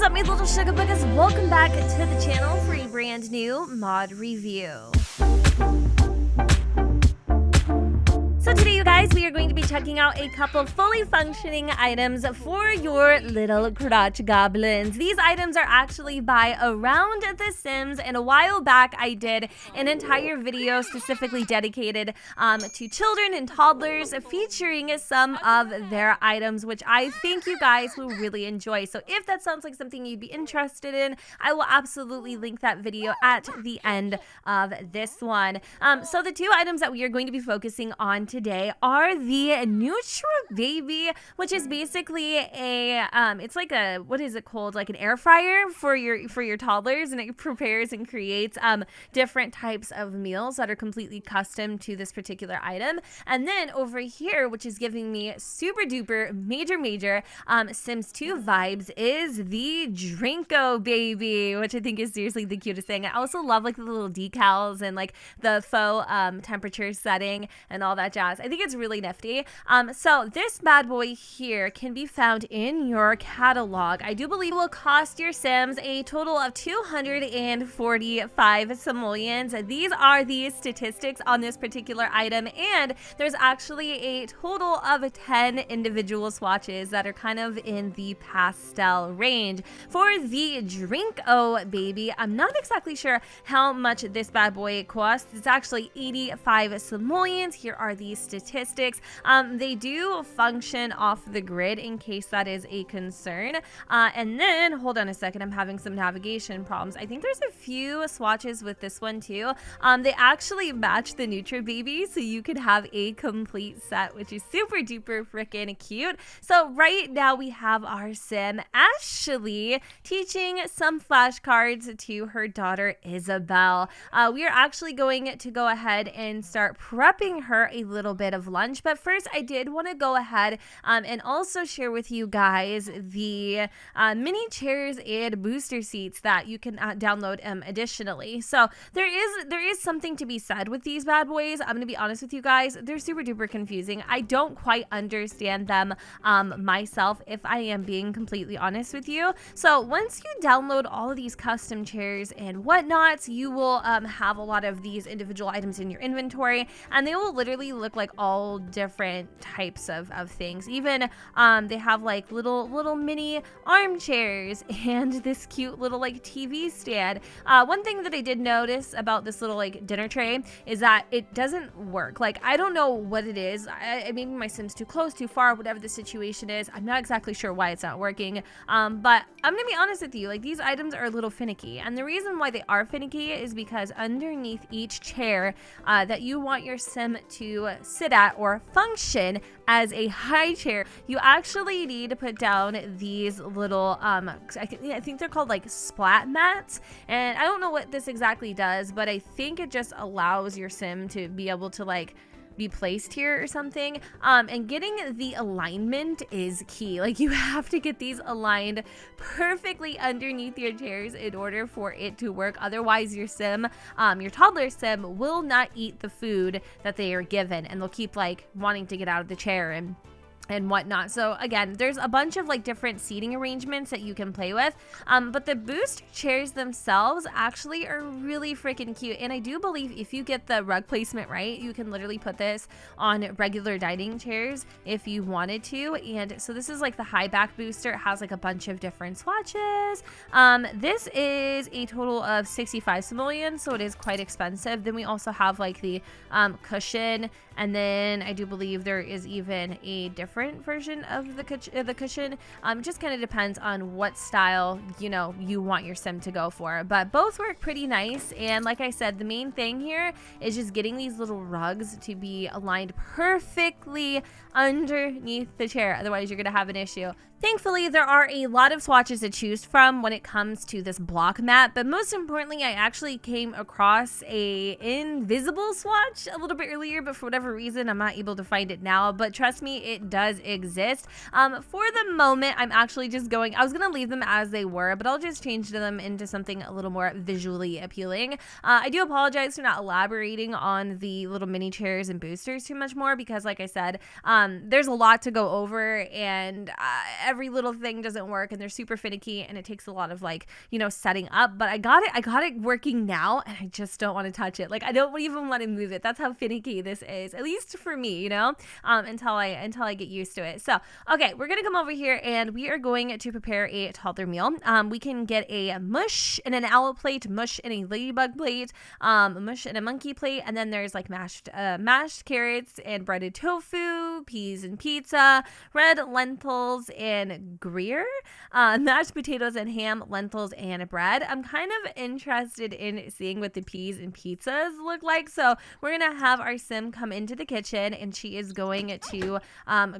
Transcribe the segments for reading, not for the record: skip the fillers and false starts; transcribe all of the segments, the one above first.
What's up, my little sugar buggers? Welcome back to the channel for a brand new mod review. So today, you guys, we are going to be checking out a couple fully functioning items for your little crotch goblins. These items are actually by Around the Sims, and a while back I did an entire video specifically dedicated to children and toddlers featuring some of their items, which I think you guys will really enjoy. So if that sounds like something you'd be interested in, I will absolutely link that video at the end of this one. So the two items that we are going to be focusing on today are the Neutral Baby, which is basically a it's like a, what is it called, like an air fryer for your toddlers, and it prepares and creates different types of meals that are completely custom to this particular item. And then over here, which is giving me super duper major Sims 2 vibes, is the Drinko Baby, which I think is seriously the cutest thing. I also love like the little decals and like the faux temperature setting and all that jazz. I think it's really nifty. So this bad boy here can be found in your catalog. I do believe it will cost your Sims a total of 245 simoleons. These are the statistics on this particular item, and there's actually a total of 10 individual swatches that are kind of in the pastel range. For the Drinko Baby, I'm not exactly sure how much this bad boy costs. It's actually 85 simoleons. Here are the statistics. They do function off the grid in case that is a concern. And then, hold on a second, I'm having some navigation problems. I think there's a few swatches with this one too. They actually match the Neutral Baby, so you could have a complete set, which is super duper freaking cute. So right now we have our Sim Ashley teaching some flashcards to her daughter Isabel. We are actually going to go ahead and start prepping her a little bit of lunch, but first I did want to go ahead and also share with you guys the mini chairs and booster seats that you can download additionally. So there is something to be said with these bad boys. I'm gonna be honest with you guys, they're super duper confusing. I don't quite understand them myself, if I am being completely honest with you. So once you download all of these custom chairs and whatnots, you will have a lot of these individual items in your inventory, and they will literally look like all different types of things. Even they have like little mini armchairs and this cute little like TV stand. One thing that I did notice about this little like dinner tray is that it doesn't work. Like, I don't know what it is. Maybe my Sim's too close, too far, whatever the situation is. I'm not exactly sure why it's not working. But I'm gonna be honest with you, like, these items are a little finicky, and the reason why they are finicky is because underneath each chair that you want your Sim to sit at or function as a high chair, you actually need to put down these little I think they're called like splat mats, and I don't know what this exactly does, but I think it just allows your Sim to be able to like be placed here or something. And getting the alignment is key. Like, you have to get these aligned perfectly underneath your chairs in order for it to work. Otherwise your Sim, your toddler Sim, will not eat the food that they are given, and they'll keep like wanting to get out of the chair and whatnot. So again, there's a bunch of like different seating arrangements that you can play with, but the booster chairs themselves actually are really freaking cute. And I do believe if you get the rug placement right, you can literally put this on regular dining chairs if you wanted to. And so this is like the high back booster. It has like a bunch of different swatches. This is a total of 65 simoleons, so it is quite expensive. Then we also have like the cushion, and then I do believe there is even a different version of the cushion. Just kind of depends on what style you want your Sim to go for, but both work pretty nice. And like I said, the main thing here is just getting these little rugs to be aligned perfectly underneath the chair, otherwise you're gonna have an issue. Thankfully, there are a lot of swatches to choose from when it comes to this block mat, but most importantly, I actually came across a invisible swatch a little bit earlier, but for whatever reason, I'm not able to find it now. But trust me, it does does exist. For the moment, I'm actually just going, I was going to leave them as they were, but I'll just change them into something a little more visually appealing. I do apologize for not elaborating on the little mini chairs and boosters too much more because, like I said, there's a lot to go over, and every little thing doesn't work, and they're super finicky, and it takes a lot of, like, you know, setting up. But I got it working now, and I just don't want to touch it. Like, I don't even want to move it. That's how finicky this is, at least for me, you know, until I get used to it. So, okay, we're gonna come over here, and we are going to prepare a toddler meal. We can get a mush in an owl plate, mush in a ladybug plate, mush in a monkey plate, and then there's like mashed carrots and breaded tofu, peas and pizza, red lentils and Gruyere, mashed potatoes and ham, lentils and bread. I'm kind of interested in seeing what the peas and pizzas look like, so we're gonna have our sim come into the kitchen, and she is going to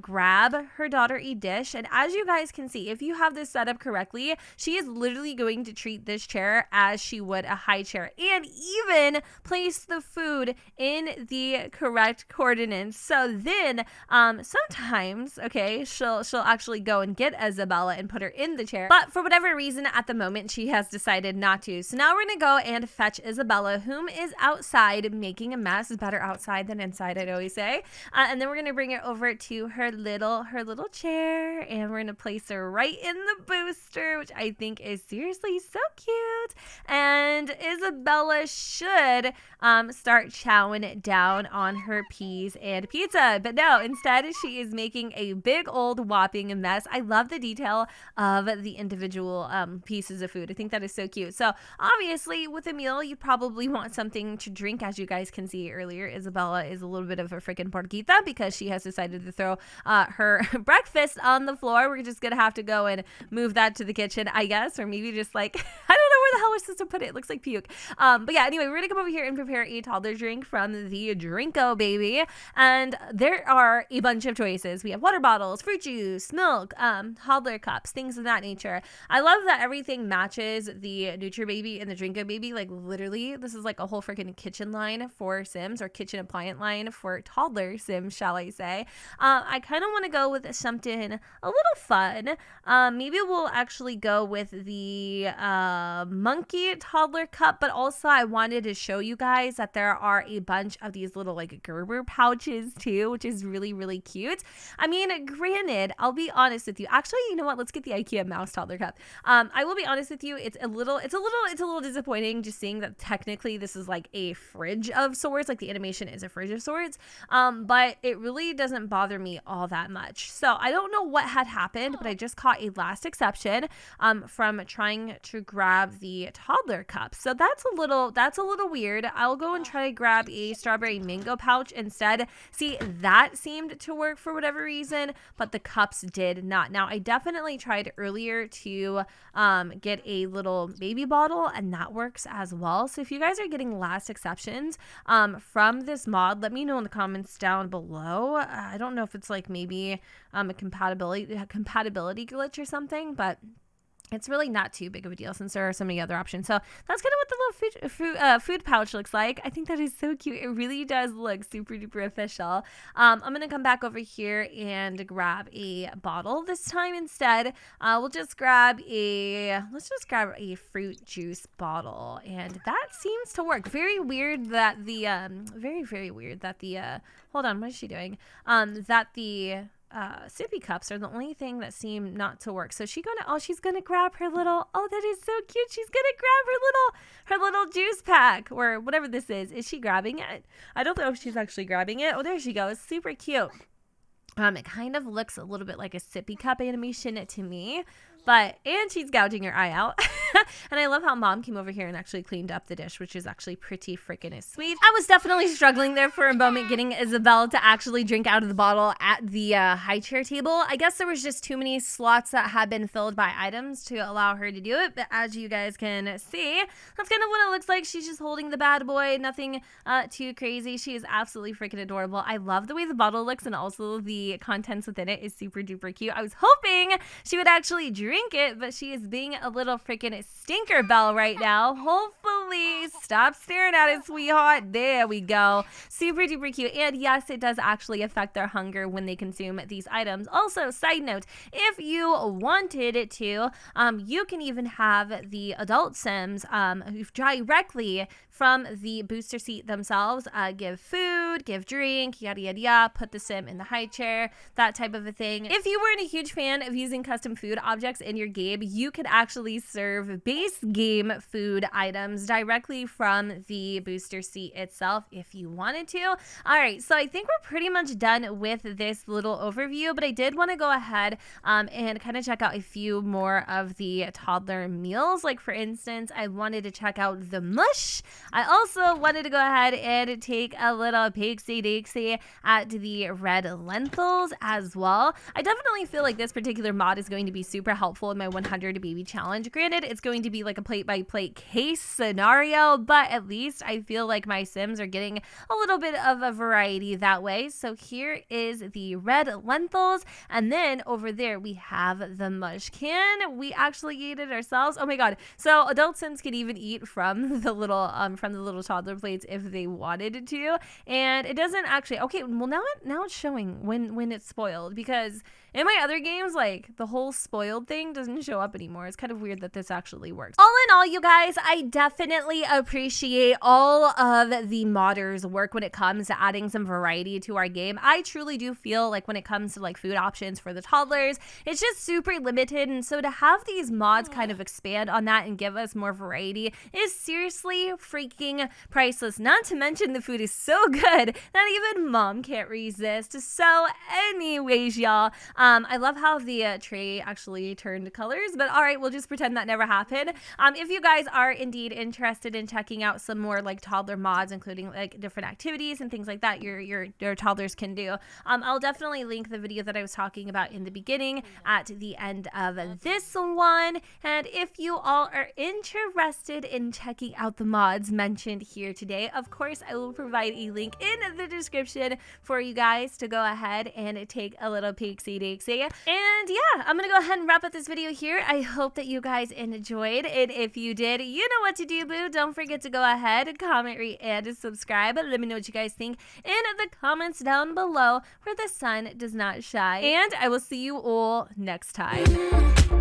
grab her daughter a dish. And as you guys can see, if you have this set up correctly, she is literally going to treat this chair as she would a high chair, and even place the food in the correct coordinates. So then sometimes, okay, she'll actually go and get Isabella and put her in the chair, but for whatever reason at the moment she has decided not to. So now we're gonna go and fetch Isabella, whom is outside making a mess. It's better outside than inside, I'd always say. And then we're gonna bring her over to her little chair, and we're gonna place her right in the booster, which I think is seriously so cute. And Isabella should start chowing down on her peas and pizza, but no, instead she is making a big old whopping mess. I love the detail of the individual pieces of food. I think that is so cute. So obviously with a meal you probably want something to drink. As you guys can see earlier, Isabella is a little bit of a freaking porquita because she has decided to throw her breakfast on the floor. We're just gonna have to go and move that to the kitchen, I guess, or maybe just like I don't know where the hell we're supposed to put it. It looks like puke. But yeah, anyway, we're gonna come over here and prepare a toddler drink from the Drinko baby, and there are a bunch of choices. We have water bottles, fruit juice, milk, toddler cups, things of that nature. I love that everything matches the Nutri baby and the Drinko baby. Like literally, this is like a whole freaking kitchen line for Sims, or kitchen appliance line for toddler Sims, shall I say. I kind of want to go with something a little fun. Maybe we'll actually go with the monkey toddler cup, but also I wanted to show you guys that there are a bunch of these little like Gerber pouches too, which is really, really cute. I mean, granted, I'll be honest with you. Actually, you know what? Let's get the IKEA mouse toddler cup. I will be honest with you. It's a little disappointing just seeing that technically this is like a fridge of sorts. Like the animation is a fridge of sorts. But it really doesn't bother me all that much. So I don't know what had happened, but I just caught a last exception from trying to grab the toddler cup. So that's a little weird. I'll go and try to grab a strawberry mango pouch instead. See, that seemed to work for whatever reason, but the cups did not. Now, I definitely tried earlier to get a little baby bottle, and that works as well. So if you guys are getting last exceptions from this mod, let me know in the comments down below. I don't know if it's like maybe a compatibility glitch or something, but it's really not too big of a deal since there are so many other options. So that's kind of what the little food pouch looks like. I think that is so cute. It really does look super duper official. I'm going to come back over here and grab a bottle this time instead. Let's just grab a fruit juice bottle, and that seems to work. Very weird that the very weird that the hold on, what is she doing? That the sippy cups are the only thing that seem not to work. So she's gonna grab her little, oh, that is so cute. She's gonna grab her little juice pack, or whatever this is. Is she grabbing it? I don't know if she's actually grabbing it. Oh, there she goes. Super cute. It kind of looks a little bit like a sippy cup animation to me. And she's gouging her eye out. And I love how mom came over here and actually cleaned up the dish, which is actually pretty freaking sweet. I was definitely struggling there for a moment getting Isabel to actually drink out of the bottle at the high chair table. I guess there was just too many slots that had been filled by items to allow her to do it. But as you guys can see, that's kind of what it looks like. She's just holding the bad boy. Nothing too crazy. She is absolutely freaking adorable. I love the way the bottle looks, and also the contents within it is super duper cute. I was hoping she would actually drink it, but she is being a little freaking stinker bell right now. Hopefully, stop staring at it, sweetheart. There we go. Super duper cute. And yes, it does actually affect their hunger when they consume these items. Also, side note, if you wanted it to, you can even have the adult Sims directly from the booster seat themselves give food, give drink, yada yada yada, put the Sim in the high chair, that type of a thing. If you weren't a huge fan of using custom food objects in your game, you could actually serve base game food items directly from the booster seat itself if you wanted to. All right, so I think we're pretty much done with this little overview, but I did want to go ahead and kind of check out a few more of the toddler meals. Like for instance, I wanted to check out the mush. I also wanted to go ahead and take a little pixie-dixie at the red lentils as well. I definitely feel like this particular mod is going to be super helpful in my 100 baby challenge. Granted, it's going to be like a plate-by-plate case scenario, but at least I feel like my Sims are getting a little bit of a variety that way. So here is the red lentils, and then over there we have the mush. Can we actually eat it ourselves? Oh my god. So adult Sims can even eat from the little toddler plates if they wanted to, and it doesn't actually. Okay, well now it's showing when it's spoiled, because in my other games, like, the whole spoiled thing doesn't show up anymore. It's kind of weird that this actually works. All in all, you guys, I definitely appreciate all of the modders' work when it comes to adding some variety to our game. I truly do feel like when it comes to like food options for the toddlers, it's just super limited, and so to have these mods kind of expand on that and give us more variety is seriously freaking priceless. Not to mention the food is so good that even mom can't resist. So anyways, y'all, I love how the tray actually turned colors, but all right, we'll just pretend that never happened. If you guys are indeed interested in checking out some more like toddler mods, including like different activities and things like that your toddlers can do, I'll definitely link the video that I was talking about in the beginning at the end of this one. And if you all are interested in checking out the mods mentioned here today, of course, I will provide a link in the description for you guys to go ahead and take a little peek-see-dixie. And yeah, I'm gonna go ahead and wrap up this video here. I hope that you guys enjoyed, and if you did, you know what to do, boo. Don't forget to go ahead, comment, rate, and subscribe. Let me know what you guys think in the comments down below where the sun does not shine, and I will see you all next time.